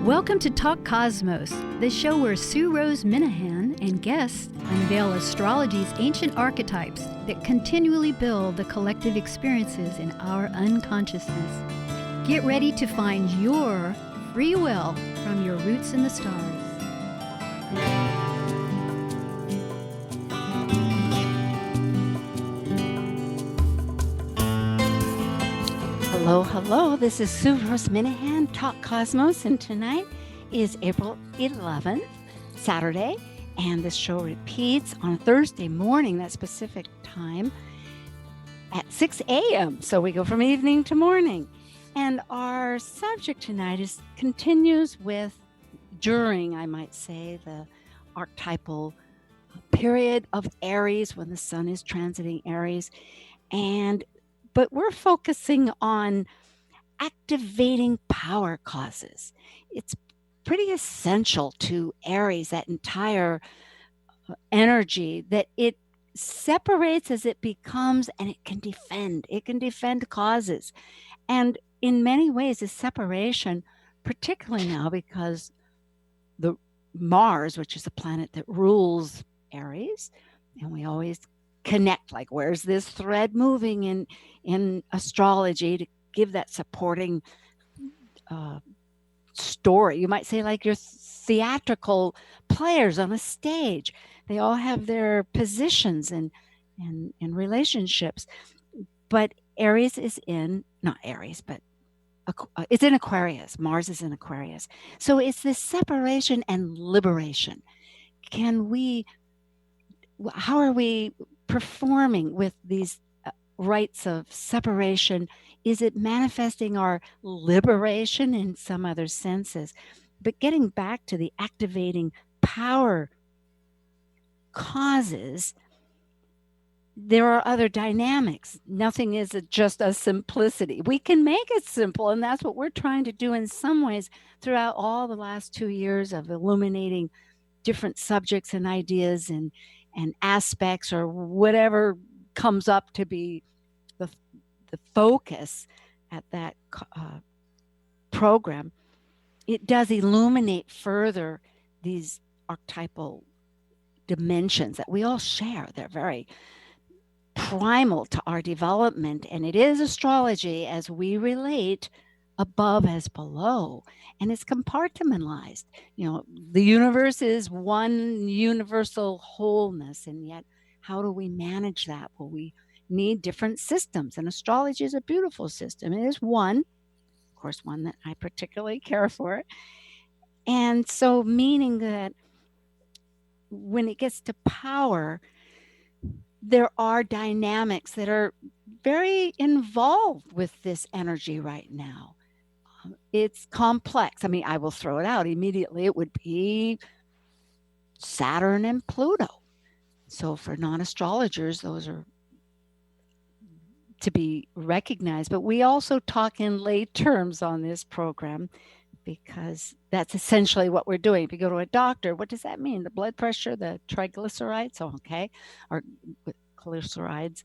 Welcome to Talk Cosmos, the show where Sue Rose Minahan and guests unveil astrology's ancient archetypes that continually build the collective experiences in our unconsciousness. Get ready to find your free will from your roots in the stars. Hello, this is Sue Rose Minahan, Talk Cosmos, and tonight is April 11th, Saturday, and this show repeats on Thursday morning, that specific time, at 6 a.m., so we go from evening to morning. And our subject tonight continues with, during, I might say, the archetypal period of Aries, when the sun is transiting Aries, but we're focusing on activating power causes. It's pretty essential to Aries, that entire energy, that it separates as it becomes, and it can defend. It can defend causes. And in many ways, the separation, particularly now because the Mars, which is the planet that rules Aries, and we always connect, like, where's this thread moving in astrology to give that supporting story. You might say, like your theatrical players on a stage, they all have their positions and relationships. But Aries is in, not Aries, but it's in Aquarius. Mars is in Aquarius. So it's this separation and liberation. How are we performing with these rites of separation? Is it manifesting our liberation in some other senses? But getting back to the activating power causes, there are other dynamics. Nothing is just a simplicity. We can make it simple, and that's what we're trying to do in some ways throughout all the last 2 years of illuminating different subjects and ideas and aspects, or whatever comes up to be the focus at that program. It does illuminate further these archetypal dimensions that we all share. They're very primal to our development, and it is astrology as we relate above as below, and it's compartmentalized. The universe is one universal wholeness, and yet how do we manage that? Well, we need different systems, and astrology is a beautiful system. It is one, of course, one that I particularly care for. And so, meaning that when it gets to power, there are dynamics that are very involved with this energy right now. It's complex. I mean, I will throw it out immediately. It would be Saturn and Pluto. So for non-astrologers, those are to be recognized. But we also talk in lay terms on this program, because that's essentially what we're doing. If you go to a doctor, what does that mean? The blood pressure, the triglycerides, okay, or glycerides.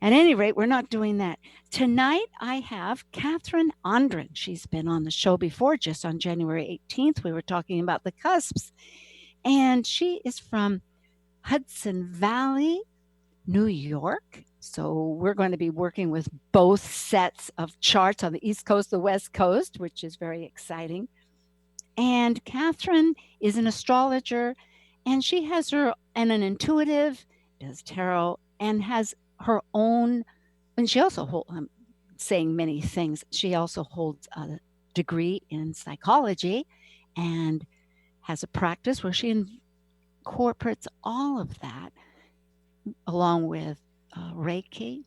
At any rate, we're not doing that. Tonight, I have Kathryn Andren. She's been on the show before, just on January 18th. We were talking about the cusps. And she is from Hudson Valley, New York. So we're going to be working with both sets of charts on the East Coast, the West Coast, which is very exciting. And Kathryn is an astrologer, and she has an intuitive, does tarot, and has her own, and she also holds, I'm saying many things, she also holds a degree in psychology and has a practice where she incorporates all of that along with Reiki.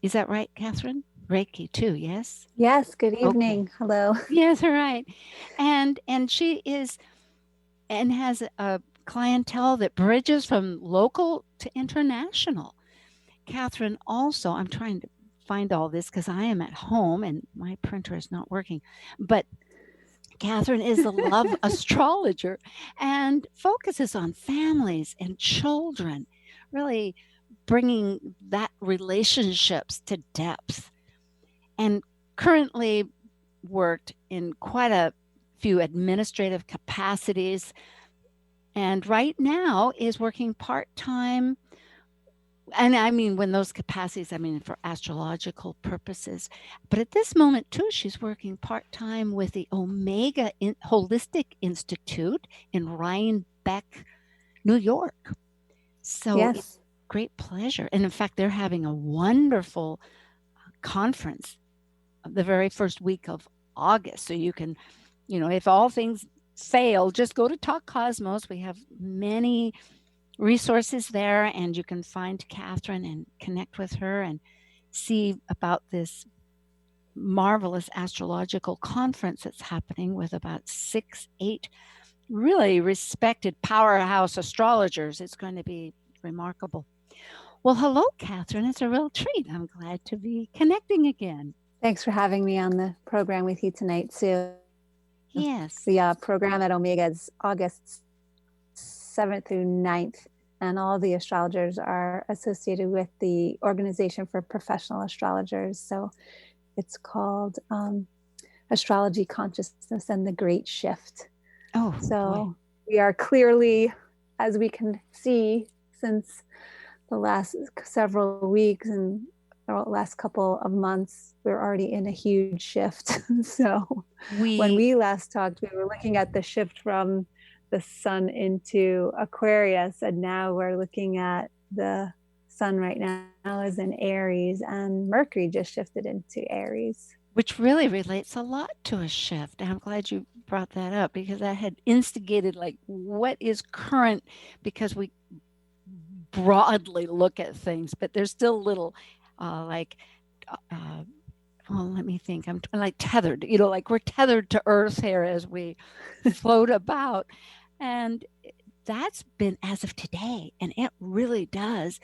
Is that right, Kathryn? Reiki too, yes? Yes, good evening. Okay. Hello. Yes, all right. And she is, and has a clientele that bridges from local to international. Kathryn also, I'm trying to find all this because I am at home and my printer is not working, but Kathryn is the Love Astrologer and focuses on families and children, really bringing that relationships to depth, and currently worked in quite a few administrative capacities, and right now is working part-time. And I mean, when those capacities, I mean, for astrological purposes. But at this moment, too, she's working part time with the Holistic Institute in Rhinebeck, New York. So it's Yes. great pleasure. And in fact, they're having a wonderful conference the very first week of August. So you can, if all things fail, just go to Talk Cosmos. We have many resources there, and you can find Kathryn and connect with her and see about this marvelous astrological conference that's happening with about 6, 8 really respected powerhouse astrologers. It's going to be remarkable. Well, hello, Kathryn. It's a real treat. I'm glad to be connecting again. Thanks for having me on the program with you tonight, Sue. Yes. The program at Omega is August 7th through 9th, and all the astrologers are associated with the Organization for Professional Astrologers. So it's called Astrology, Consciousness, and the Great Shift. Oh, so boy. We are clearly, as we can see since the last several weeks and the last couple of months, we're already in a huge shift. So when we last talked, we were looking at the shift from the sun into Aquarius, and now we're looking at the sun right now is in Aries, and Mercury just shifted into Aries. Which really relates a lot to a shift. I'm glad you brought that up, because that had instigated like what is current, because we broadly look at things, but there's still little well, let me think. I'm like tethered, like we're tethered to Earth here as we float about. And that's been as of today. And it really does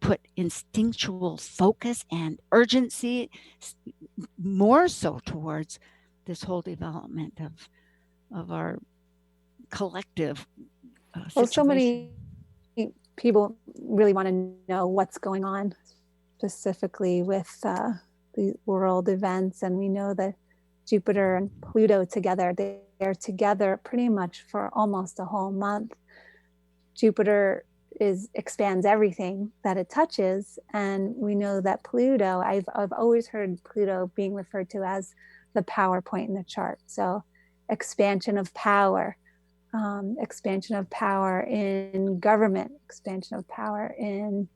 put instinctual focus and urgency more so towards this whole development of our collective situation. Well, so many people really want to know what's going on specifically with the world events, and we know that Jupiter and Pluto together, they're together pretty much for almost a whole month. Jupiter expands everything that it touches, and we know that Pluto, I've always heard Pluto being referred to as the power point in the chart. So expansion of power in government, expansion of power in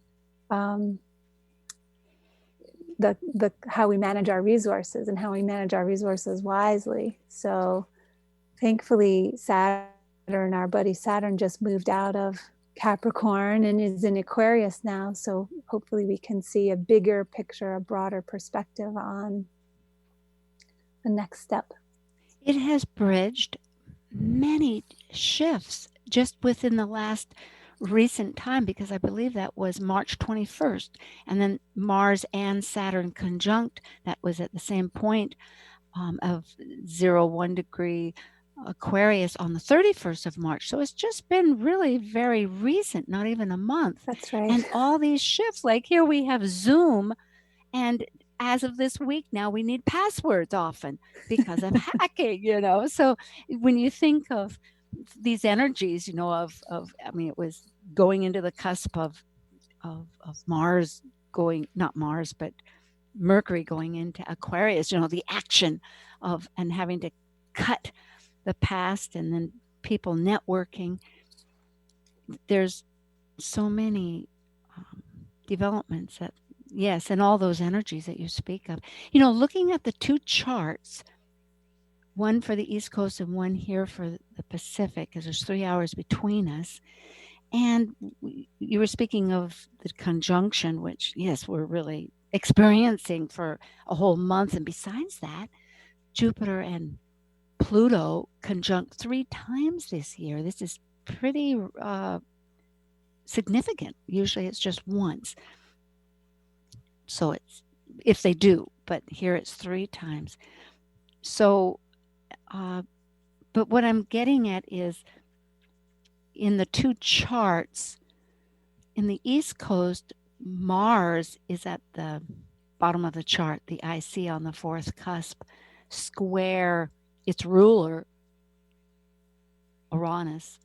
the how we manage our resources and how we manage our resources wisely. So thankfully, Saturn, our buddy Saturn, just moved out of Capricorn and is in Aquarius now. So hopefully we can see a bigger picture, a broader perspective on the next step. It has bridged many shifts just within the last recent time, because I believe that was March 21st, and then Mars and Saturn conjunct, that was at the same point of 0, 1 degree Aquarius on the 31st of March. So it's just been really very recent, not even a month. That's right. And all these shifts, like here we have Zoom, and as of this week now, we need passwords often because of hacking, So when you think of these energies, I mean, it was going into the cusp of Mars not Mars, but Mercury going into Aquarius, the action of and having to cut the past, and then people networking. There's so many developments that, yes, and all those energies that you speak of. Looking at the two charts, one for the East Coast and one here for the Pacific, because there's 3 hours between us. And you were speaking of the conjunction, which, yes, we're really experiencing for a whole month. And besides that, Jupiter and Pluto conjunct 3 times this year. This is pretty significant. Usually it's just once. So it's, if they do, but here it's 3 times. So, but what I'm getting at is, in the two charts, in the East Coast, Mars is at the bottom of the chart, the IC on the 4th cusp, square its ruler, Uranus.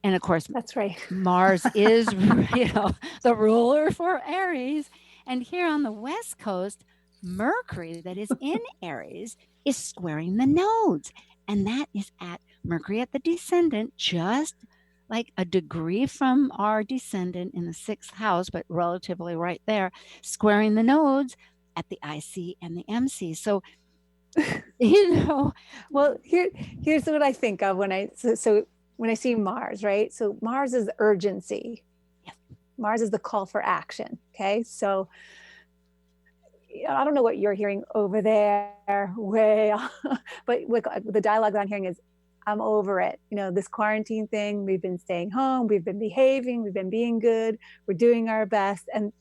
And of course, That's right. Mars is, the ruler for Aries. And here on the West Coast, Mercury, that is in Aries, is squaring the nodes. And that is at Mercury at the descendant, just like a degree from our descendant in the sixth house, but relatively right there, squaring the nodes at the IC and the MC. So, Well, here's what I think of when when I see Mars, right? So Mars is urgency. Yes. Mars is the call for action. Okay. So I don't know what you're hearing over there, way, but the dialogue I'm hearing is, I'm over it. This quarantine thing, we've been staying home, we've been behaving, we've been being good, we're doing our best. And,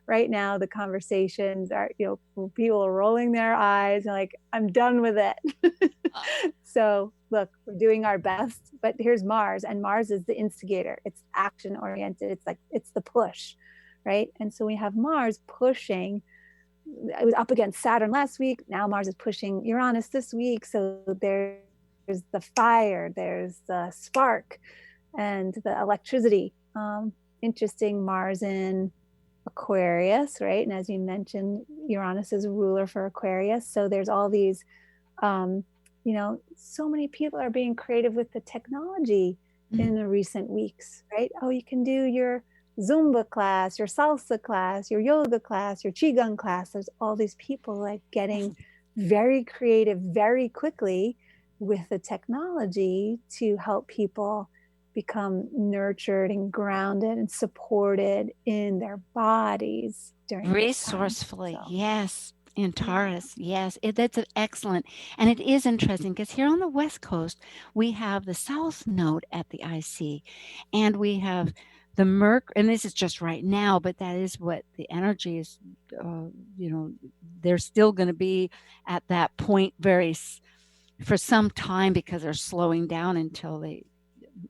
right now the conversations are, people are rolling their eyes and like, I'm done with it. So look, we're doing our best, but here's Mars, and Mars is the instigator. It's action oriented. It's the push, right? And so we have Mars pushing. It was up against Saturn last week. Now Mars is pushing Uranus this week. So there's the fire, there's the spark, and the electricity. Interesting, Mars in Aquarius, right? And as you mentioned, Uranus is a ruler for Aquarius. So there's all these, so many people are being creative with the technology in the recent weeks, right? Oh, you can do your Zumba class, your salsa class, your yoga class, your qigong class. There's all these people like getting very creative very quickly with the technology to help people become nurtured and grounded and supported in their bodies during resourcefully. So, yes. In Taurus, yes, that's excellent. And it is interesting because here on the West Coast, we have the South Node at the IC, and we have the Mercury, and this is just right now, but that is what the energy is, they're still going to be at that point for some time because they're slowing down until they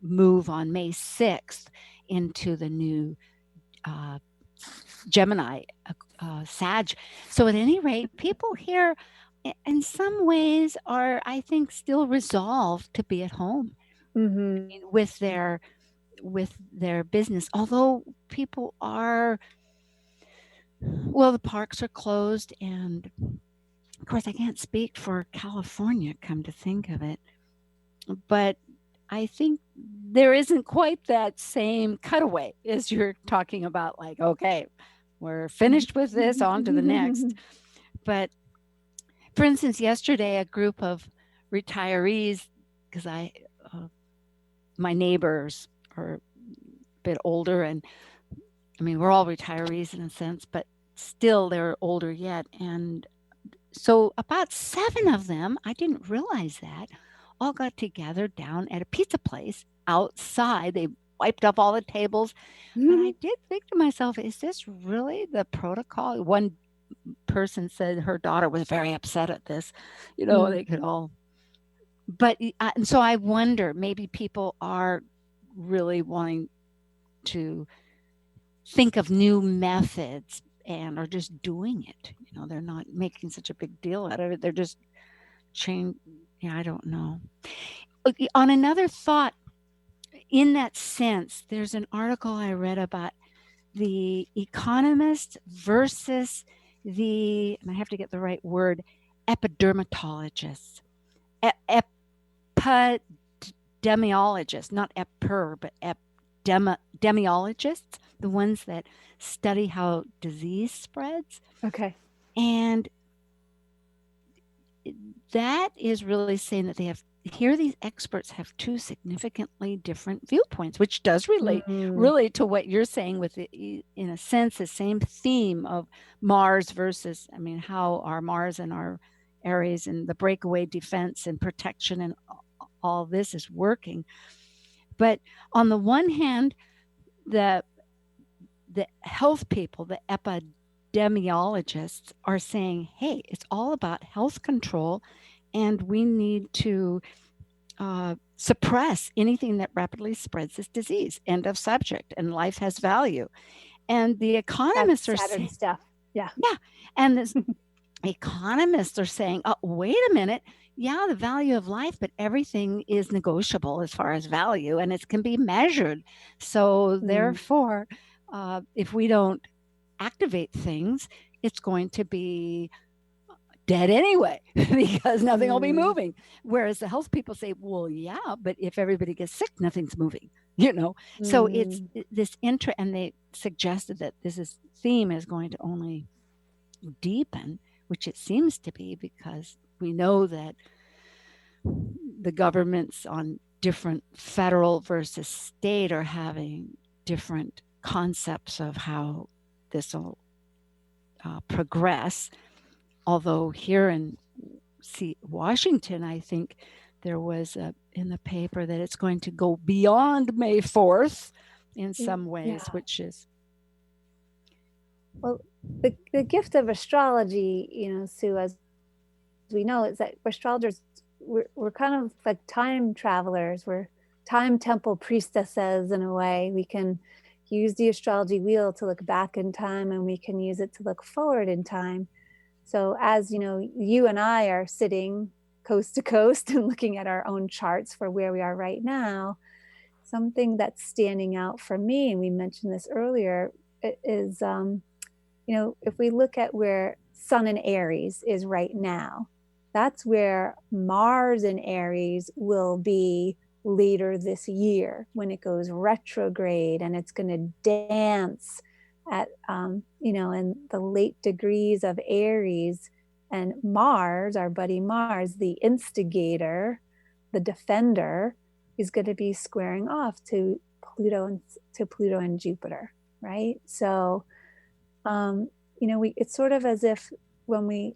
move on May 6th into the new Gemini, Sag. So at any rate, people here in some ways are, I think, still resolved to be at home with their business. Although people are, well, the parks are closed, and of course, I can't speak for California, come to think of it, but I think there isn't quite that same cutaway as you're talking about, like, okay, we're finished with this, on to the next. But for instance, yesterday, a group of retirees, because my neighbors are a bit older, and I mean, we're all retirees in a sense, but still they're older yet. And so about 7 of them, I didn't realize that, all got together down at a pizza place outside. They wiped up all the tables. But I did think to myself, is this really the protocol? One person said her daughter was very upset at this. They could all. But and so I wonder, maybe people are really wanting to think of new methods and are just doing it. They're not making such a big deal out of it. They're just change. Yeah, I don't know. On another thought, in that sense, there's an article I read about the economist versus and I have to get the right word, epidermatologist, epidemiologists, not but epidemiologists, the ones that study how disease spreads. Okay. And that is really saying that here these experts have 2 significantly different viewpoints, which does relate really to what you're saying with, in a sense, the same theme of Mars versus, how our Mars and our Aries and the breakaway defense and protection and all this is working. But on the one hand, the health people, the epidemiologists, are saying, hey, it's all about health control, and we need to suppress anything that rapidly spreads this disease. End of subject. And life has value. And the economists are saying stuff. Yeah. Yeah. And economists are saying, oh, wait a minute. Yeah, the value of life, but everything is negotiable as far as value and it can be measured. So, Mm, therefore, if we don't activate things, it's going to be dead anyway because nothing will be mm, moving. Whereas the health people say, well, yeah, but if everybody gets sick, nothing's moving, you know? So it's mm. this and they suggested that this theme is going to only deepen, which it seems to be because we know that the governments on different federal versus state are having different concepts of how this will progress. Although here in Washington, I think there was in the paper that it's going to go beyond May 4th in some ways, Yeah. which is Well, the gift of astrology, Sue, as we know, is that astrologers, we're kind of like time travelers. We're time temple priestesses in a way. We can use the astrology wheel to look back in time, and we can use it to look forward in time. So as you and I are sitting coast to coast and looking at our own charts for where we are right now, something that's standing out for me, and we mentioned this earlier, is if we look at where Sun in Aries is right now, that's where Mars in Aries will be later this year when it goes retrograde, and it's going to dance at in the late degrees of Aries. And Mars, our buddy Mars, the instigator, the defender, is going to be squaring off to Pluto and Jupiter, right? So it's sort of as if when we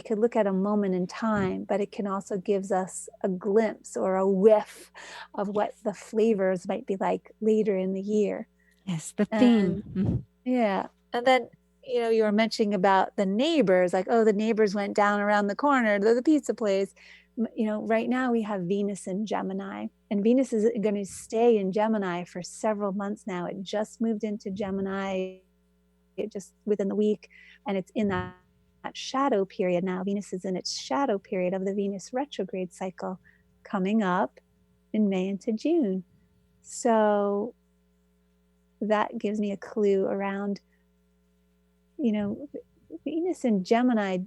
could look at a moment in time, but it can also gives us a glimpse or a whiff of what the flavors might be like later in the year. yes, the theme. And yeah, and then you were mentioning about the neighbors, like, oh, the neighbors went down around the corner to the pizza place. Right now we have Venus in Gemini, and Venus is going to stay in Gemini for several months now. It just moved into Gemini just within the week, and it's in that shadow period now. Venus is in its shadow period of the Venus retrograde cycle coming up in May into June. So that gives me a clue around, Venus and Gemini,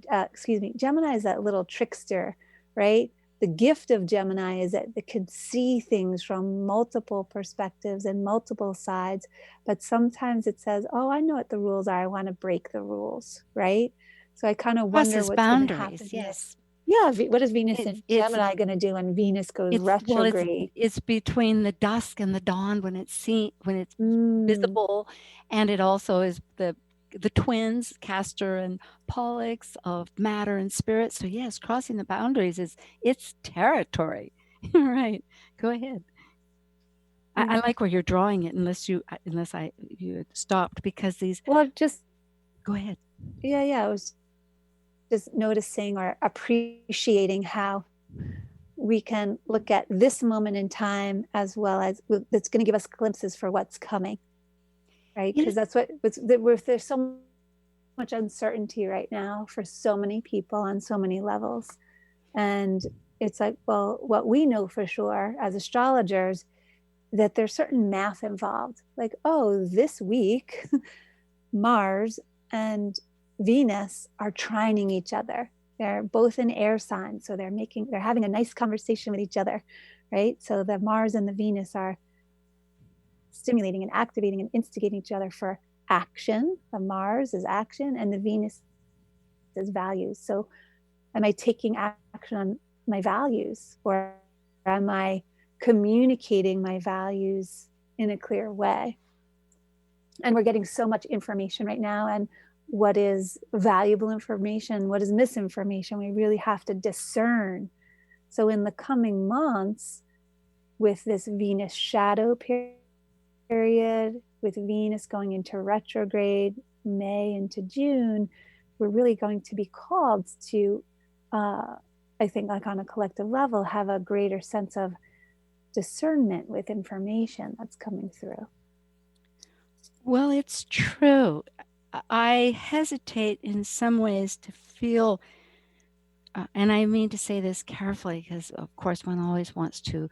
Gemini is that little trickster, right? The gift of Gemini is that it can see things from multiple perspectives and multiple sides, but sometimes it says, oh, I know what the rules are. I want to break the rules, right? So I kind of wonder Crosses what's going to happen boundaries, here. yes. Yeah, what is Venus It's and it's Gemini going to do when Venus goes it's well, retrograde? it's between the dusk and the dawn when it's seen when it's Mm, visible, and it also is the twins, Castor and Pollux of matter and spirit. So yes, crossing the boundaries is its territory. Right. Go ahead. I yeah. like where you're drawing it, unless I you had stopped because these. Well, just, Go ahead. yeah, I was just noticing or appreciating how we can look at this moment in time as well as that's going to give us glimpses for what's coming, right? You know, Because that's there's so much uncertainty right now for so many people on so many levels. And it's like, well, what we know for sure as astrologers, that there's certain math involved. Like, oh, this week, Mars and Venus are trining each other. They're both in air signs, so they're having a nice conversation with each other, right? So the Mars and the Venus are stimulating and activating and instigating each other for action. The Mars is action, and the Venus is values. So, am I taking action on my values, or am I communicating my values in a clear way? And we're getting so much information right now, and what is valuable information, what is misinformation, we really have to discern. So in the coming months, with this Venus shadow period, with Venus going into retrograde May into June, we're really going to be called to I think, like on a collective level, have a greater sense of discernment with information that's coming through. well, it's true. I hesitate in some ways to feel, and I mean to say this carefully because, of course, one always wants to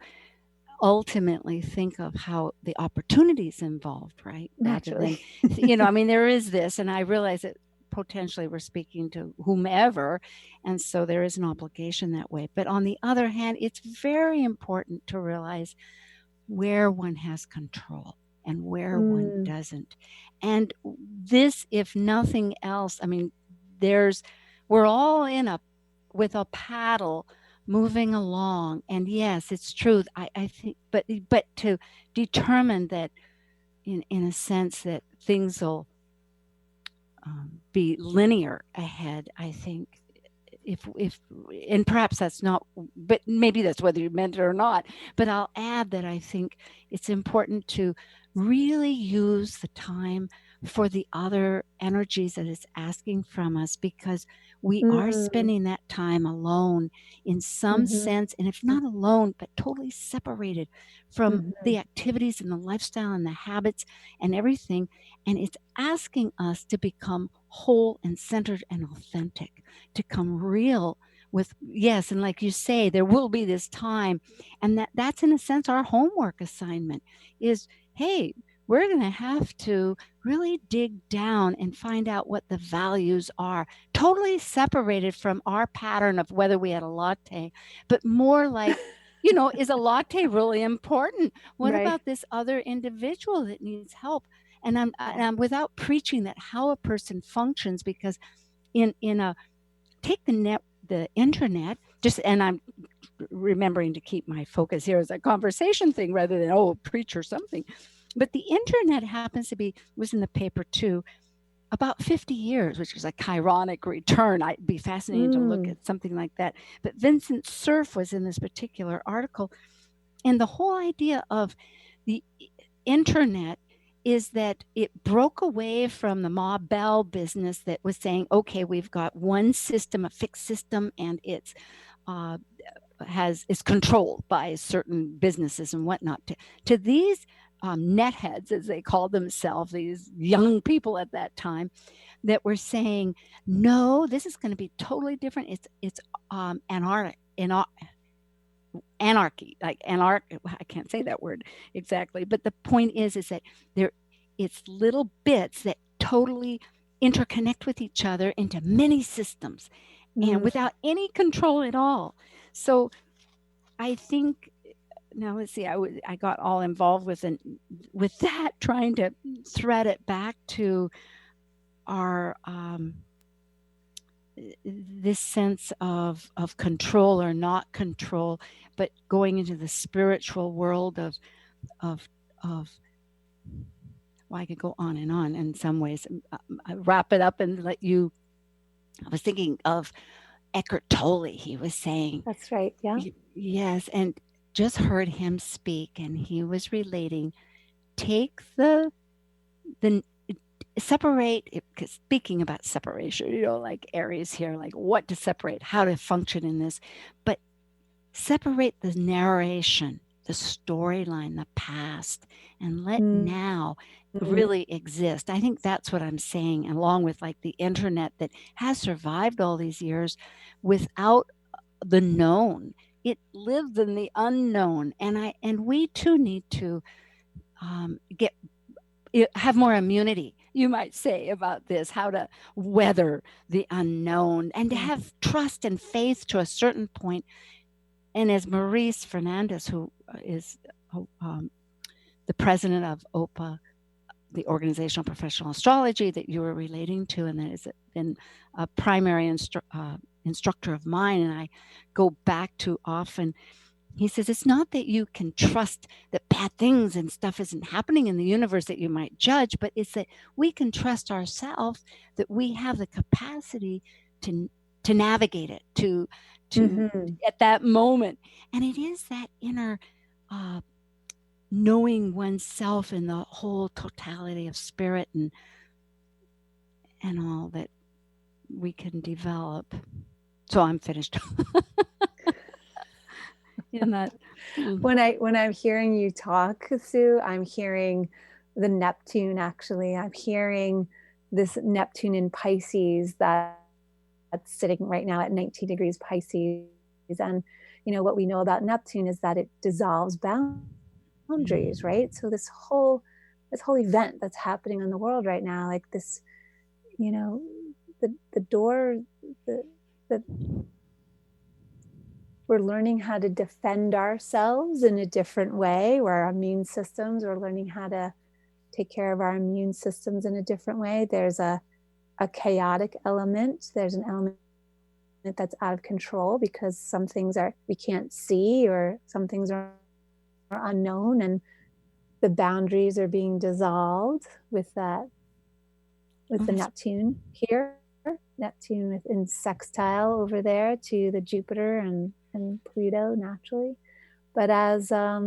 ultimately think of how the opportunities involved, right? Rather than, Naturally. I mean, there is this, and I realize that potentially we're speaking to whomever, and so there is an obligation that way. But on the other hand, it's very important to realize where one has control and where one doesn't. And this, if nothing else, I mean, we're all in a, with a paddle moving along. And yes, it's true. I think, but to determine that in a sense that things will be linear ahead, I think if and perhaps that's not, but maybe that's whether you meant it or not, but I'll add that I think it's important to really use the time for the other energies that it's asking from us, because we are spending that time alone in some sense, and if not alone, but totally separated from the activities and the lifestyle and the habits and everything, and it's asking us to become whole and centered and authentic, to come real with, yes, and like you say, there will be this time, and that's in a sense our homework assignment is, hey, we're going to have to really dig down and find out what the values are, totally separated from our pattern of whether we had a latte, but more like, is a latte really important? What about this other individual that needs help? And I'm without preaching that how a person functions, because in a, take the internet, just, and I'm remembering to keep my focus here as a conversation thing rather than preach or something, but the internet happens to was in the paper too, about 50 years, which is a chironic return. I'd be fascinated to look at something like that. But Vincent Cerf was in this particular article, and the whole idea of the internet is that it broke away from the Ma Bell business that was saying, okay, we've got one system, a fixed system, and it's is controlled by certain businesses and whatnot. To these net heads, as they called themselves, these young people at that time, that were saying, no, this is going to be totally different. It's anarchy, like I can't say that word exactly, but the point is that it's little bits that totally interconnect with each other into many systems, and without any control at all. So I think, now let's see, I got all involved with that, trying to thread it back to our this sense of control or not control, but going into the spiritual world of well, I could go on in some ways. I wrap it up and let you. I was thinking of Eckhart Tolle. He was saying, that's right, yeah, yes, and just heard him speak, and he was relating, take the separate, because speaking about separation, like Aries here, like what to separate, how to function in this, but separate the narration, the storyline, the past, and let now really exist. I think that's what I'm saying, along with like the internet that has survived all these years without the known. It lived in the unknown, and we too need to have more immunity, you might say, about this, how to weather the unknown and to have trust and faith to a certain point. And as Maurice Fernandez, who is the president of OPA, the Organizational Professional Astrology that you were relating to, and that has been a primary instructor of mine, and I go back to often, he says, it's not that you can trust that bad things and stuff isn't happening in the universe that you might judge, but it's that we can trust ourselves, that we have the capacity to navigate it, to at that moment. And it is that inner knowing oneself in the whole totality of spirit and all that we can develop. So I'm finished. In that, when I'm hearing you talk, Sue, I'm hearing the Neptune. Actually, I'm hearing this Neptune in Pisces that sitting right now at 19 degrees Pisces. And, what we know about Neptune is that it dissolves boundaries, right? So this whole event that's happening in the world right now, like this, the door, the we're learning how to defend ourselves in a different way, where our immune systems, we're learning how to take care of our immune systems in a different way. There's a chaotic element. There's an element that's out of control because some things we can't see, or some things are unknown, and the boundaries are being dissolved with that, with the Neptune here. Neptune in sextile over there to the Jupiter and Pluto naturally. But as I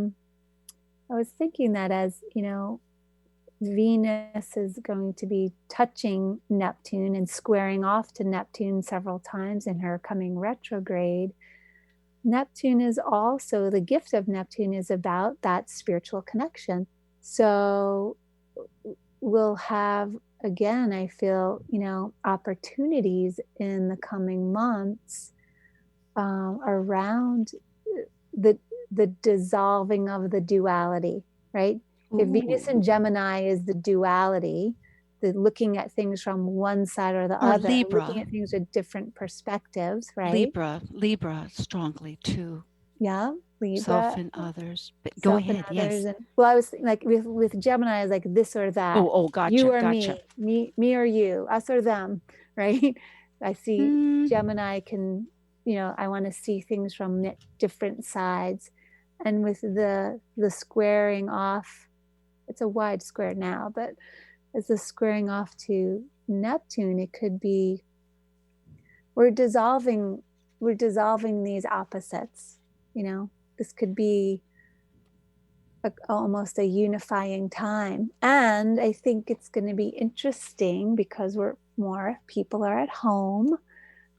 was thinking that as, Venus is going to be touching Neptune and squaring off to Neptune several times in her coming retrograde, Neptune is also, the gift of Neptune is about that spiritual connection. So we'll have, again, I feel, opportunities in the coming months around the dissolving of the duality, right? Ooh. If Venus and Gemini is the duality, the looking at things from one side or the other, Libra. Looking at things with different perspectives, right? Libra strongly too. Yeah, Libra. Self and others. But go ahead, yes. Well, I was like with Gemini, is like this or that. Oh, gotcha. You or gotcha. me or you, us or them, right? I see Gemini can, I want to see things from different sides. And with the squaring off, it's a wide square now, but as the squaring off to Neptune, it could be we're dissolving these opposites. This could be almost a unifying time. And I think it's going to be interesting because more people are at home.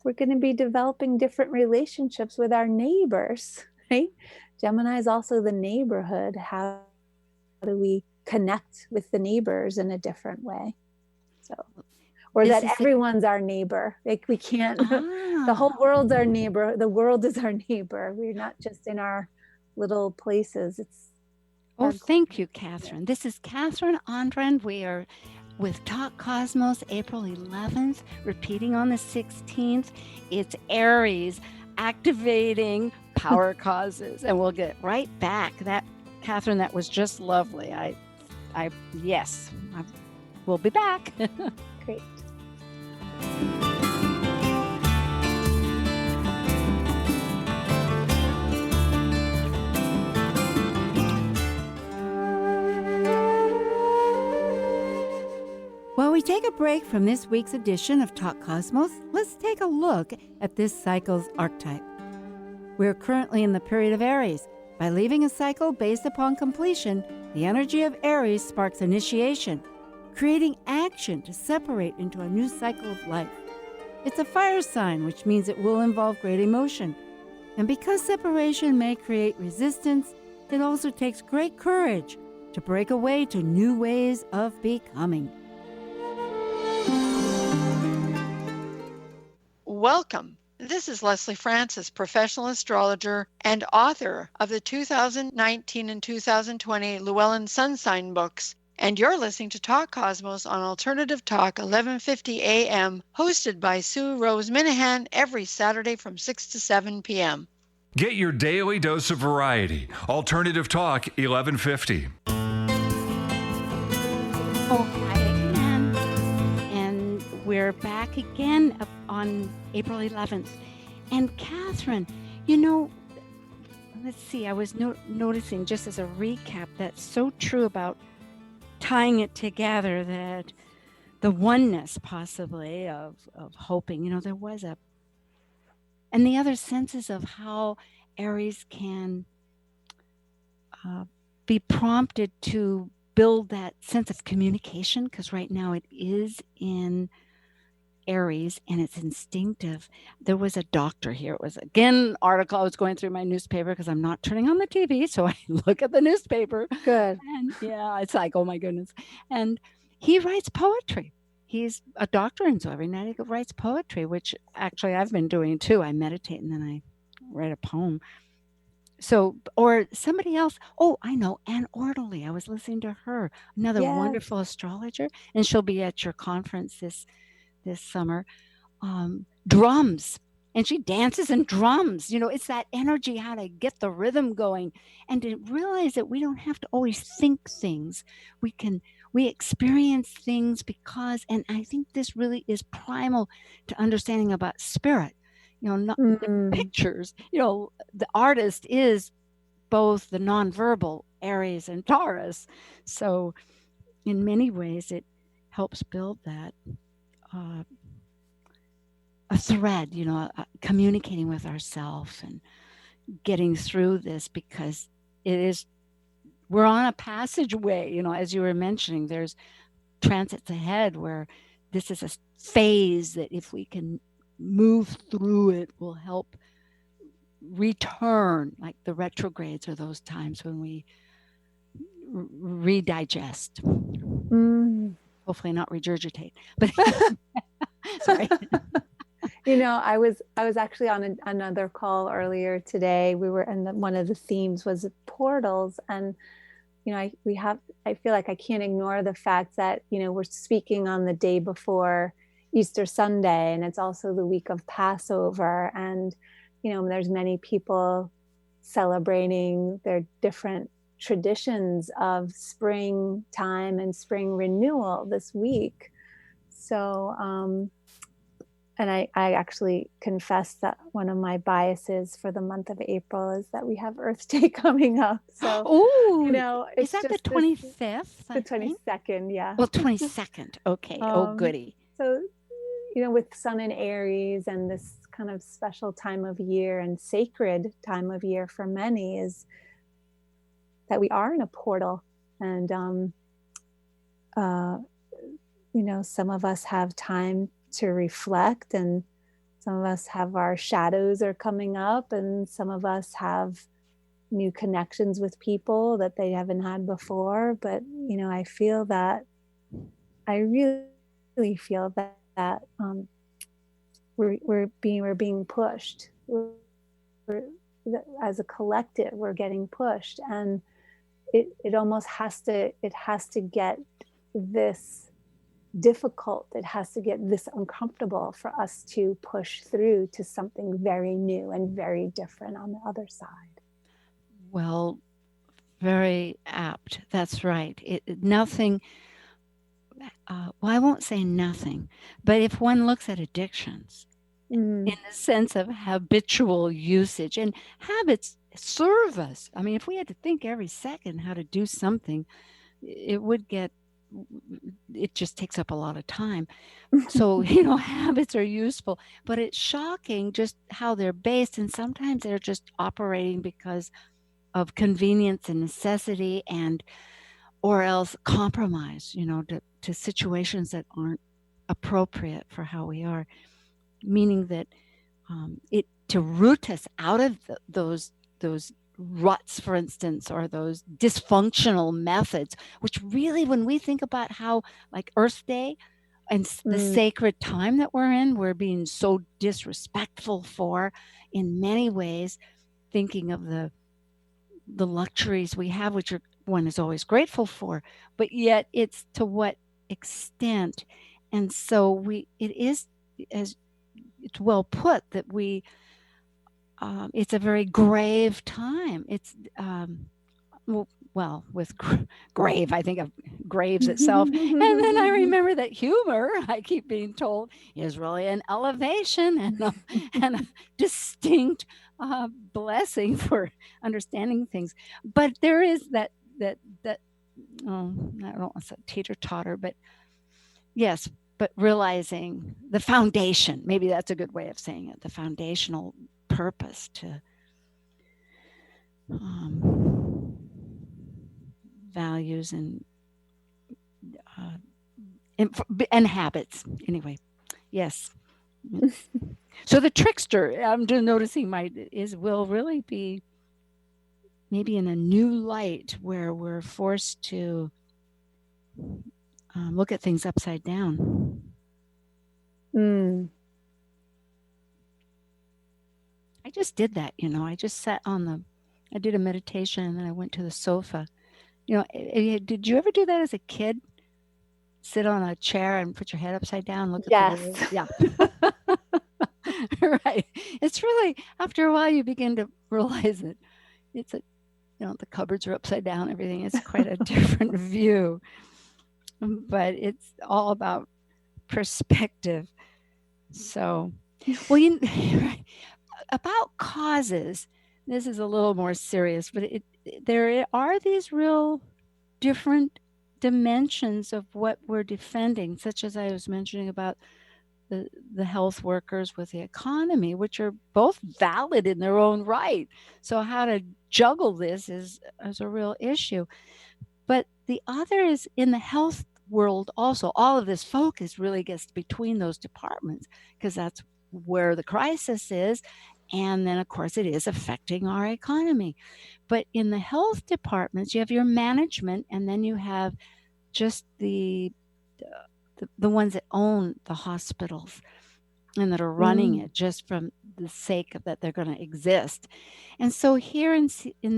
We're going to be developing different relationships with our neighbors, right? Gemini is also the neighborhood. How do we connect with the neighbors in a different way? So, or that everyone's our neighbor. Like we can't, the whole world's our neighbor. The world is our neighbor. We're not just in our little places. Thank you, Kathryn. This is Kathryn Andren. We are with Talk Cosmos, April 11th, repeating on the 16th. It's Aries activating power causes, and we'll get right back. That, Kathryn, that was just lovely. We'll be back. Great. While we take a break from this week's edition of Talk Cosmos, let's take a look at this cycle's archetype. We're currently in the period of Aries. By leaving a cycle based upon completion, the energy of Aries sparks initiation, creating action to separate into a new cycle of life. It's a fire sign, which means it will involve great emotion. And because separation may create resistance, it also takes great courage to break away to new ways of becoming. Welcome. This is Leslie Francis, professional astrologer and author of the 2019 and 2020 Llewellyn Sun Sign books. And you're listening to Talk Cosmos on Alternative Talk, 1150 a.m., hosted by Sue Rose Minahan every Saturday from 6 to 7 p.m. Get your daily dose of variety. Alternative Talk, 1150. We're back again on April 11th. And Kathryn, let's see, I was noticing just as a recap, that's so true about tying it together, that the oneness possibly of hoping, there was and the other senses of how Aries can be prompted to build that sense of communication, because right now it is in Aries and it's instinctive. There was a doctor here. It was again an article. I was going through my newspaper because I'm not turning on the TV, so I look at the newspaper. Good. And it's like, oh my goodness. And he writes poetry. he's a doctor, and so every night he writes poetry, which actually I've been doing too. I meditate and then I write a poem. So, or somebody else. Oh, I know, Anne Orderly. I was listening to her, another Yes. wonderful astrologer, and she'll be at your conference this summer. Drums, and she dances and drums. It's that energy, how to get the rhythm going, and to realize that we don't have to always think things. We experience things because, and I think this really is primal to understanding about spirit. Not the pictures. The artist is both the nonverbal Aries and Taurus. So in many ways, it helps build that a thread, communicating with ourselves and getting through this, because we're on a passageway, as you were mentioning. There's transits ahead where this is a phase that if we can move through it will help return, like the retrogrades are those times when we redigest. Hopefully not regurgitate, but sorry. I was actually on another call earlier today. We were, and one of the themes was portals, and I feel like I can't ignore the fact that we're speaking on the day before Easter Sunday, and it's also the week of Passover, and there's many people celebrating their different traditions of springtime and spring renewal this week. So and I actually confess that one of my biases for the month of April is that we have Earth Day coming up. So, is that the 25th? The 22nd, yeah. Well, 22nd. Okay. Goody. So, with Sun in Aries and this kind of special time of year and sacred time of year for many is that we are in a portal. And, some of us have time to reflect, and some of us have our shadows are coming up, and some of us have new connections with people that they haven't had before. But I feel that I really feel that we're being pushed. As a collective, we're getting pushed, and it almost has to get this difficult. It has to get this uncomfortable for us to push through to something very new and very different on the other side. Well, very apt. That's right. Nothing. Well, I won't say nothing, but if one looks at addictions in the sense of habitual usage, and habits serve us. I mean, if we had to think every second how to do something, it just takes up a lot of time. So, habits are useful, but it's shocking just how they're based. And sometimes they're just operating because of convenience and necessity, or else compromise, to situations that aren't appropriate for how we are, meaning that to root us out of those ruts, for instance, or those dysfunctional methods, which really, when we think about how, like Earth Day and the sacred time that we're being so disrespectful for in many ways, thinking of the luxuries we have, which one is always grateful for, but yet it's to what extent. And so it is, as it's well put, that it's a very grave time. It's with grave, I think of graves itself. And then I remember that humor, I keep being told, is really an elevation and a distinct blessing for understanding things. But there is that I don't want to say teeter-totter, but yes, but realizing the foundation, maybe that's a good way of saying it, the foundational purpose to values and habits. Anyway, yes. So the trickster, I'm just noticing will really be maybe in a new light where we're forced to look at things upside down. I just did that, I just sat I did a meditation and then I went to the sofa. Did you ever do that as a kid? Sit on a chair and put your head upside down, look at the wall? Yeah. Right. It's really, after a while, you begin to realize that it's the cupboards are upside down, everything. It's quite a different view. But it's all about perspective. So, well, about causes, this is a little more serious, but there are these real different dimensions of what we're defending, such as I was mentioning about the health workers with the economy, which are both valid in their own right. So how to juggle this is a real issue. But the other is in the health world also. All of this focus really gets between those departments because that's where the crisis is. And then, of course, it is affecting our economy. But in the health departments, you have your management, and then you have just the ones that own the hospitals and that are running it just from the sake of that they're going to exist. And so here in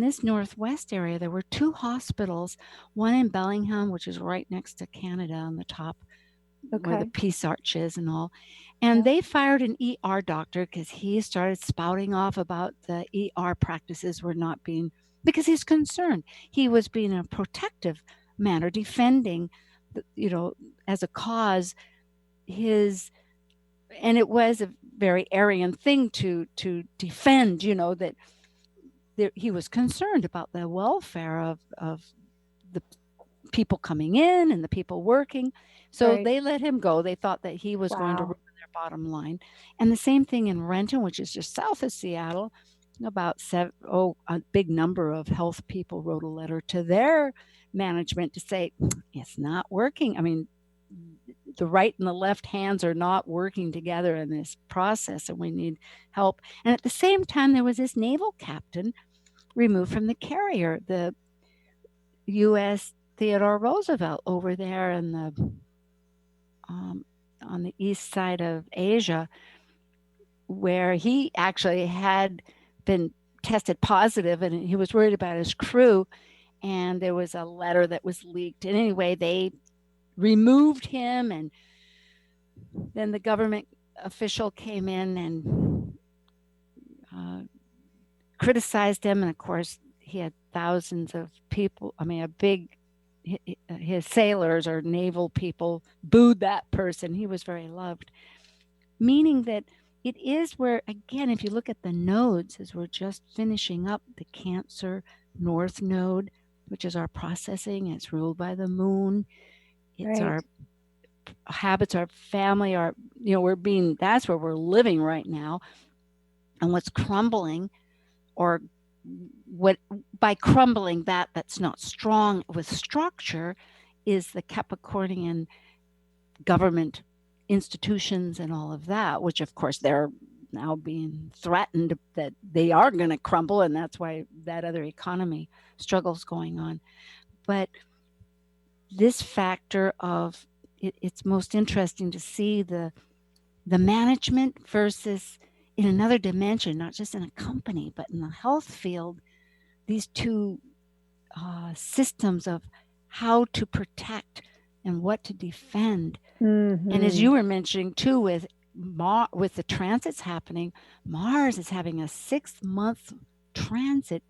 this Northwest area, there were 2 hospitals, one in Bellingham, which is right next to Canada on the top, where the Peace Arch is and all. And they fired an ER doctor because he started spouting off about the ER practices were not being, because he's concerned. He was being in a protective manner, defending, as a cause, and it was a very Aryan thing to defend, that he was concerned about the welfare of the people coming in and the people working. So they let him go. They thought that he was going to ruin their bottom line. And the same thing in Renton, which is just south of Seattle. About a big number of health people wrote a letter to their management to say, it's not working. I mean, the right and the left hands are not working together in this process, and we need help. And at the same time, there was this naval captain removed from the carrier, the U.S. Theodore Roosevelt, over there in on the east side of Asia, where he actually had been tested positive, and he was worried about his crew. And there was a letter that was leaked. And anyway, they removed him, and then the government official came in and criticized him. And of course, he had thousands of people. I mean, his sailors or naval people booed that person. He was very loved, meaning that it is where, again, if you look at the nodes, as we're just finishing up the Cancer North Node, which is our processing, it's ruled by the moon. It's our habits, our family, that's where we're living right now. And what's crumbling, or by crumbling that's not strong with structure, is the Capricornian government institutions and all of that, which of course they're now being threatened that they are going to crumble. And that's why that other economy struggle's going on. But this factor of it's most interesting to see the management versus in another dimension, not just in a company, but in the health field, these 2 systems of how to protect and what to defend. And as you were mentioning too, with the transits happening, Mars is having a 6-month transit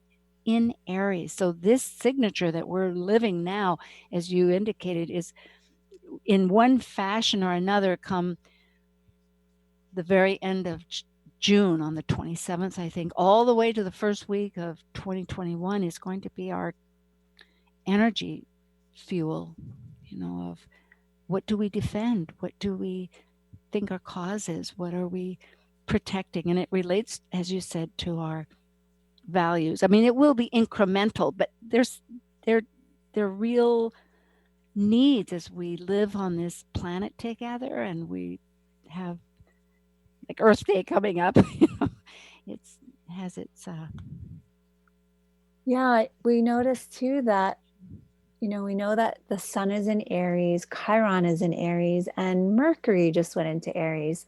in Aries. So this signature that we're living now, as you indicated, is in one fashion or another come the very end of June on the 27th, I think, all the way to the first week of 2021 is going to be our energy fuel, of what do we defend? What do we think our cause is? What are we protecting? And it relates, as you said, to our values. I mean, it will be incremental, but they're real needs as we live on this planet together, and we have like Earth Day coming up. It has its yeah, we noticed too that we know that the sun is in Aries, Chiron is in Aries, and Mercury just went into Aries.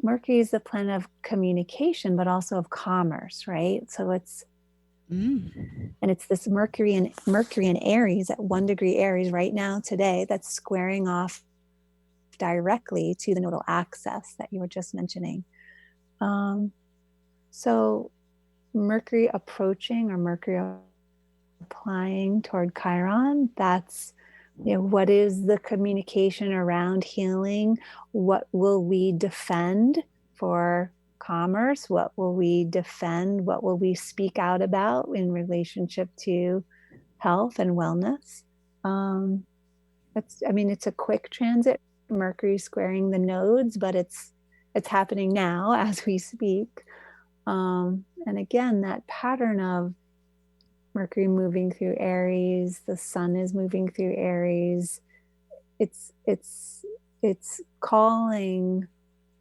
Mercury is the planet of communication, but also of commerce, right? So it's this Mercury in Aries at 1 degree Aries right now today, that's squaring off directly to the nodal axis that you were just mentioning. So Mercury approaching or Mercury applying toward Chiron, that's, what is the communication around healing? What will we defend for commerce? What will we defend? What will we speak out about in relationship to health and wellness? It's a quick transit. Mercury squaring the nodes, but it's happening now as we speak. And again, that pattern of Mercury moving through Aries, the sun is moving through Aries. It's calling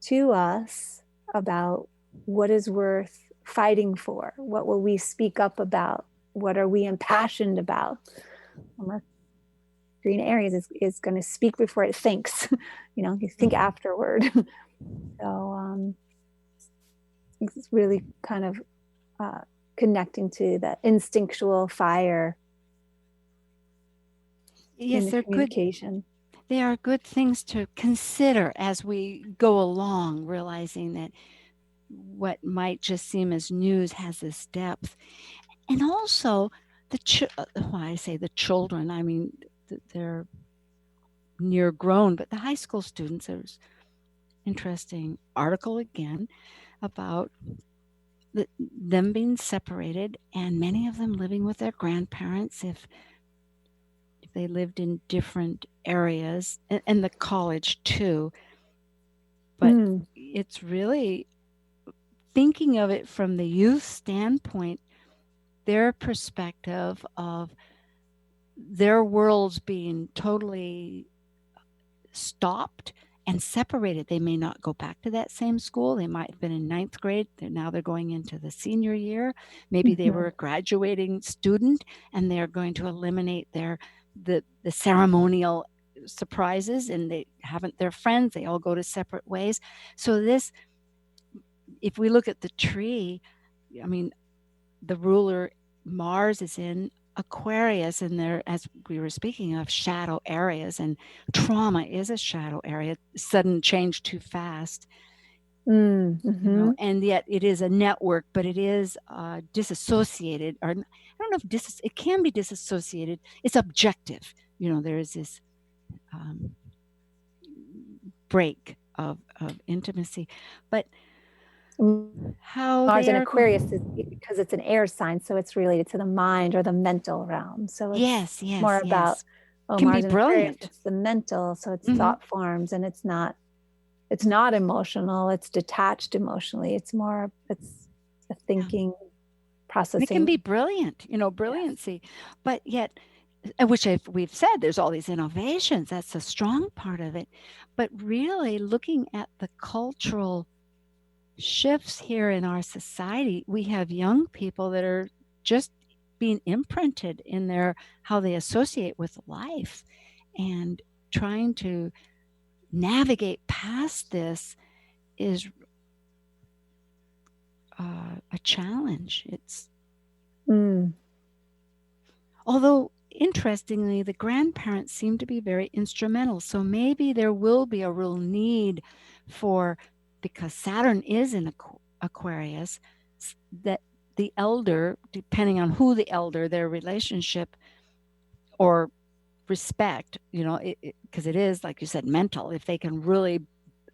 to us about what is worth fighting for. What will we speak up about? What are we impassioned about? Mercury in Aries is going to speak before it thinks. You think afterward. So it's really kind of connecting to the instinctual fire. Yes, they're communication. They are good things to consider as we go along, realizing that what might just seem as news has this depth. And also I say the children, I mean, they're near grown, but the high school students, there's interesting article again about them being separated, and many of them living with their grandparents if they lived in different areas, and the college too. But it's really thinking of it from the youth standpoint, their perspective of their worlds being totally stopped and separated. They may not go back to that same school. They might have been in 9th grade. Now they're going into the senior year. Maybe they were a graduating student and they're going to eliminate the ceremonial surprises, and they haven't their friends. They all go to separate ways. So if we look at the tree, I mean, the ruler Mars is in Aquarius, and there, as we were speaking of, shadow areas, and trauma is a shadow area. Sudden change too fast, and yet it is a network, but it is disassociated. Or I don't know if it can be disassociated. It's objective. There is this break of intimacy, but how Mars in Aquarius is because it's an air sign, so it's related to the mind or the mental realm. So it's more about Mars in Aquarius, it's the mental, so it's thought forms, and it's not emotional, it's detached emotionally. It's a thinking processing. It can be brilliant, brilliancy, but yet, which we've said, there's all these innovations. That's a strong part of it. But really looking at the cultural shifts here in our society, we have young people that are just being imprinted in how they associate with life, and trying to navigate past this is a challenge. It's although interestingly, the grandparents seem to be very instrumental. So maybe there will be a real need because Saturn is in Aquarius, that the elder, depending on who the elder, their relationship or respect, because it is, like you said, mental. If they can really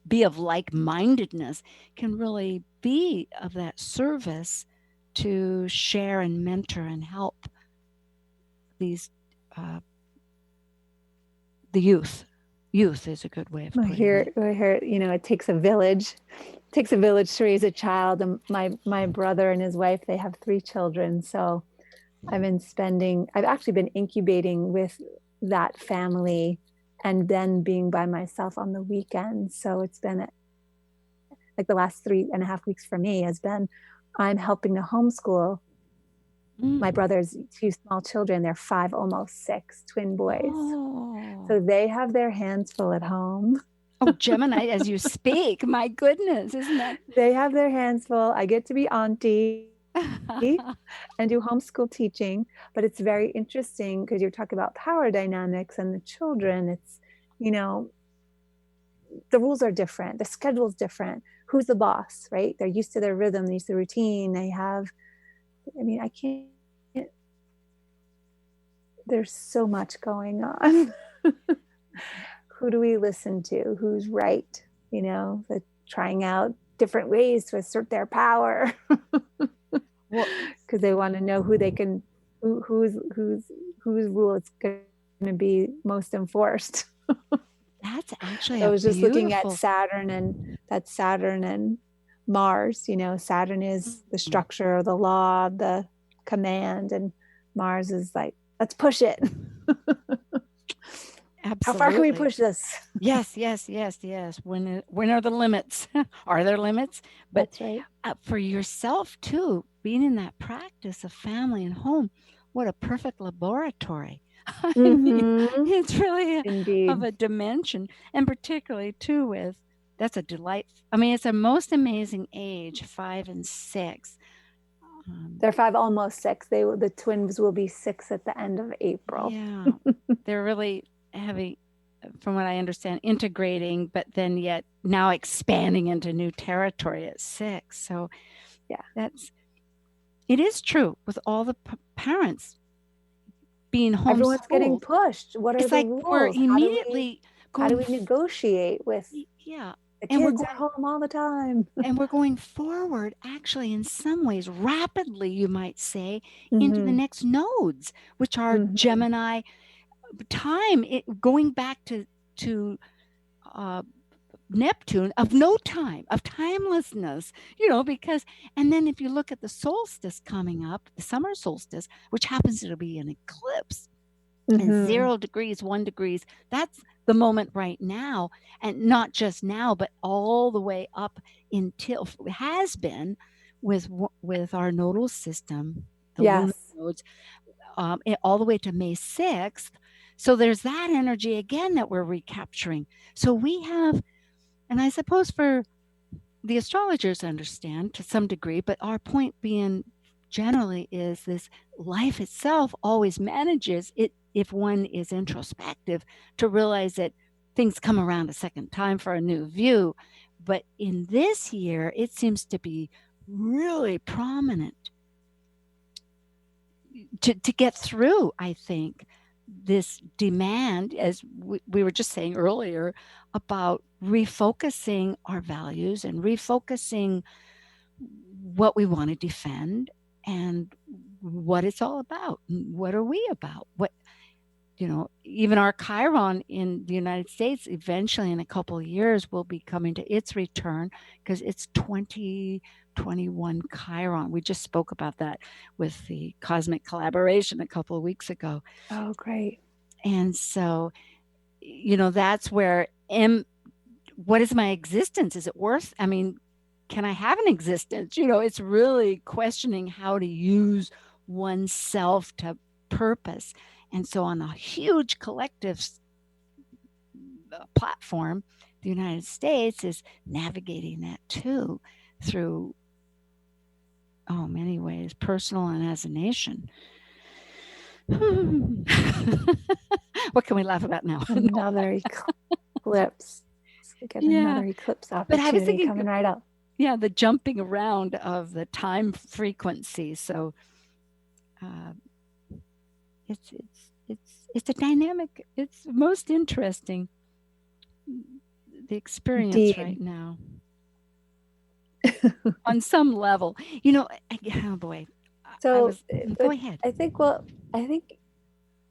be of like-mindedness, can really be of that service to share and mentor and help these the youth is a good way of putting it. Here, it takes a village to raise a child. And my brother and his wife, they have 3 children. So I've actually been incubating with that family and then being by myself on the weekends. So it's been like the last 3.5 weeks for me has been, I'm helping to homeschool My brother's 2 small children, they're 5, almost 6, twin boys. Oh. So they have their hands full at home. Oh, Gemini, as you speak, my goodness, isn't that? They have their hands full. I get to be auntie and do homeschool teaching, but it's very interesting because you're talking about power dynamics and the children. It's, you know, the rules are different. The schedule's different. Who's the boss, right? They're used to their rhythm, they're used to routine. They have, I mean, I can't, there's so much going on. Who do we listen to? Who's right? You know, the trying out different ways to assert their power. Because they want to know who they can, whose rule is going to be most enforced. That's actually I was just looking at Saturn and Mars. You know, Saturn is the structure, the law, the command, and Mars is like, let's push it. Absolutely. How far can we push this? Yes. When are the limits? Are there limits? But that's right. For yourself too, being in that practice of family and home, what a perfect laboratory. I mean, it's really of a dimension, and particularly too with, that's a delight. I mean, it's a most amazing age, 5 and 6. They're 5, almost 6. The twins will be 6 at the end of April. Yeah, they're really having, from what I understand, integrating, but then yet now expanding into new territory at 6. So yeah, it is true with all the parents being homeschooled. Everyone's getting pushed. What are the rules? We're immediately how do we negotiate with the kids at home all the time? And we're going forward, actually, in some ways, rapidly, you might say, into the next nodes, which are Gemini time, going back to Neptune, of no time, of timelessness, you know, because, and then if you look at the solstice coming up, the summer solstice, which happens to be an eclipse, and 0 degrees, 1 degrees, that's the moment right now, and not just now, but all the way up until, has been with our nodal system, the lunar nodes, all the way to May 6th. So there's that energy again that we're recapturing. So we have, and I suppose for the astrologers understand to some degree, but our point being generally is this life itself always manages it, if one is introspective, to realize that things come around a second time for a new view. But in this year, it seems to be really prominent to get through, I think, this demand, as we were just saying earlier, about refocusing our values and refocusing what we want to defend and what it's all about. What are we about? What, you know, even our Chiron in the United States, eventually in a couple of years, will be coming to its return because it's 2021 Chiron. We just spoke about that with the cosmic collaboration a couple of weeks ago. Oh, great. And so, you know, that's where what is my existence? Is it worth, I mean, can I have an existence? You know, it's really questioning how to use oneself to purpose. And so on a huge collective platform, the United States is navigating that too through, many ways, personal and as a nation. What can we laugh about now? Another eclipse. Get another eclipse opportunity coming right up. Yeah, the jumping around of the time frequency. So it's a dynamic. It's most interesting, the experience right now. On some level, you know. Oh boy. So go ahead. I think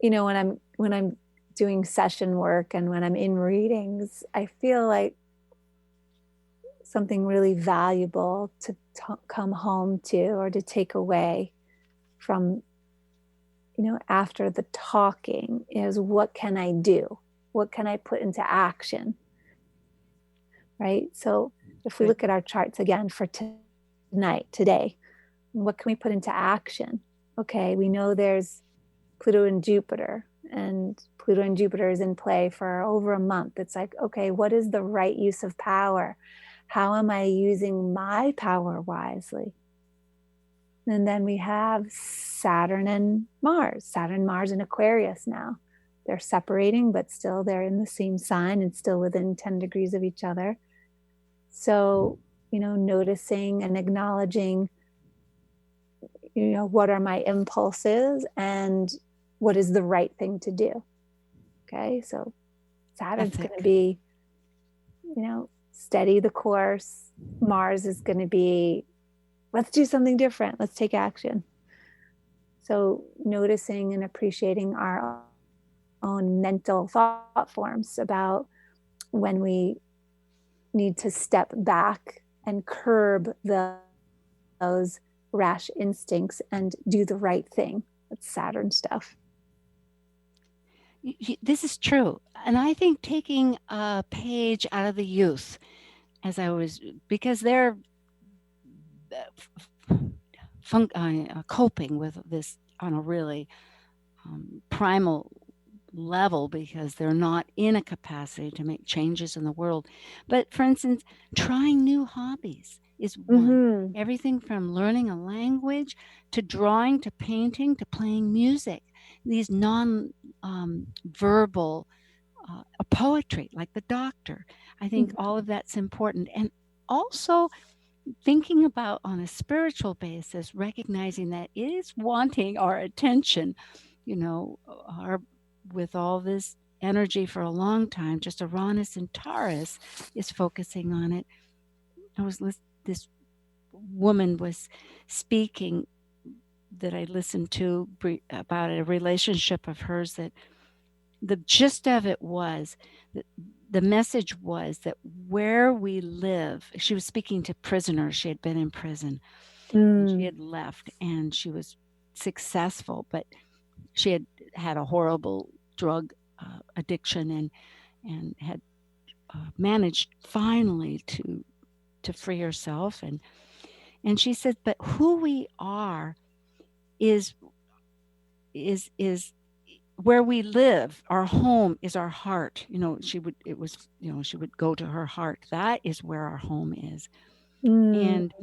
you know, when I'm doing session work and when I'm in readings, I feel like something really valuable to come home to or to take away from, you know, after the talking is, what can I do? What can I put into action? Right? So if we look at our charts again for today, what can we put into action? okay, we know there's Pluto and Jupiter, and Pluto and Jupiter is in play for over a month. It's like, okay, what is the right use of power? How am I using my power wisely? And then we have Saturn and Mars in Aquarius now. They're separating, but still they're in the same sign and still within 10 degrees of each other. So, noticing and acknowledging, what are my impulses and what is the right thing to do? Okay, so Saturn's going to be, steady the course. Mars is going to be, let's do something different. Let's take action. So noticing and appreciating our own mental thought forms about when we need to step back and curb those rash instincts and do the right thing. That's Saturn stuff. This is true. And I think taking a page out of the youth, because they're coping with this on a really primal level, because they're not in a capacity to make changes in the world. But for instance, trying new hobbies is one. Mm-hmm. Everything from learning a language to drawing to painting to playing music. These non-verbal poetry, like the Doctor. I think all of that's important. And also thinking about, on a spiritual basis, recognizing that it is wanting our attention, with all this energy for a long time. Just Uranus and Taurus is focusing on it. This woman was speaking that I listened to about a relationship of hers, that the gist of it was that the message was that where we live, she was speaking to prisoners. She had been in prison. And she had left, and she was successful, but she had a horrible drug addiction and had managed finally to free herself. And she said, but who we are is where we live. Our home is our heart. She would go to her heart. That is where our home is. And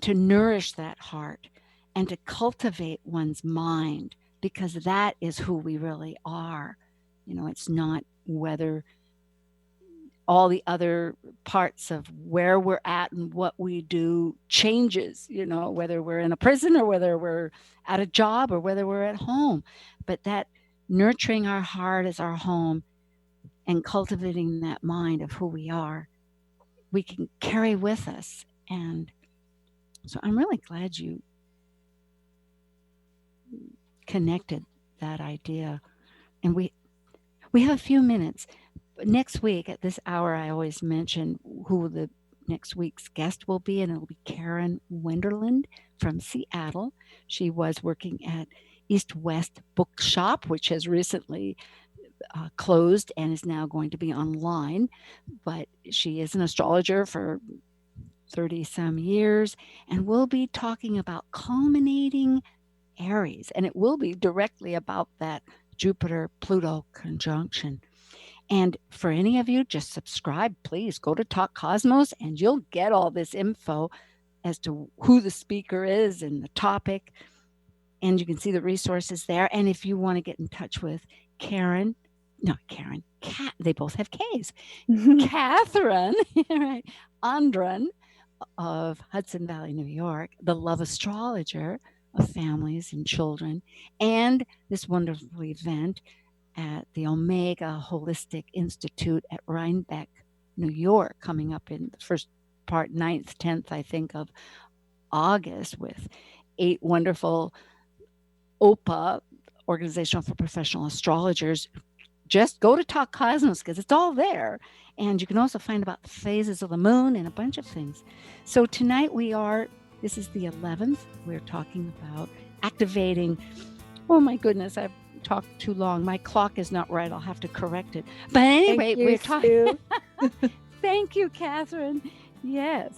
to nourish that heart and to cultivate one's mind, because that is who we really are. It's not whether all the other parts of where we're at and what we do changes, whether we're in a prison or whether we're at a job or whether we're at home. But that nurturing our heart as our home and cultivating that mind of who we are, we can carry with us. And so I'm really glad you connected that idea. And we have a few minutes. Next week at this hour, I always mention who the next week's guest will be, and it'll be Kathryn Wenderland from Seattle. She was working at East West Bookshop, which has recently closed and is now going to be online. But she is an astrologer for 30 some years, and we'll be talking about culminating Aries, and it will be directly about that Jupiter-Pluto conjunction. And for any of you, just subscribe, please. Go to Talk Cosmos and you'll get all this info as to who the speaker is and the topic. And you can see the resources there. And if you want to get in touch with Kat, they both have K's. Kathryn right, Andren of Hudson Valley, New York, the Love Astrologer of families and children, and this wonderful event at the Omega Holistic Institute at Rhinebeck, New York, coming up in the first part, 9th, 10th, I think, of August, with 8 wonderful OPA, Organization for Professional Astrologers. Just go to Talk Cosmos because it's all there. And you can also find about the phases of the moon and a bunch of things. So tonight this is the 11th. We're talking about activating, oh my goodness, I've talked too long. My clock is not right. I'll have to correct it. But anyway, we're talking. Thank you, Kathryn. Yes.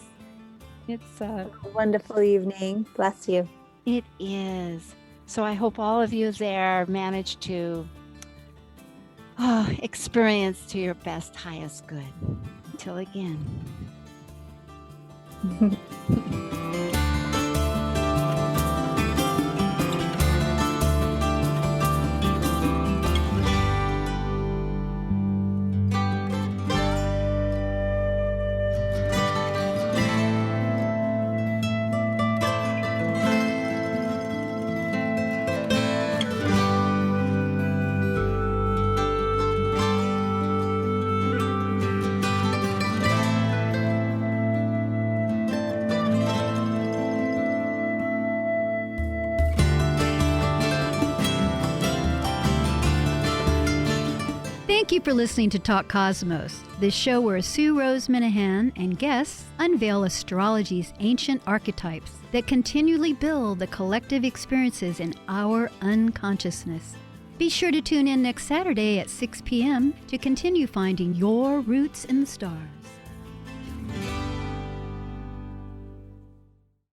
It's A wonderful evening. Bless you. it is. So I hope all of you there manage to experience to your best, highest good. Until again. Thank you for listening to Talk Cosmos, the show where Sue Rose Minahan and guests unveil astrology's ancient archetypes that continually build the collective experiences in our unconsciousness. Be sure to tune in next Saturday at 6 p.m. to continue finding your roots in the stars.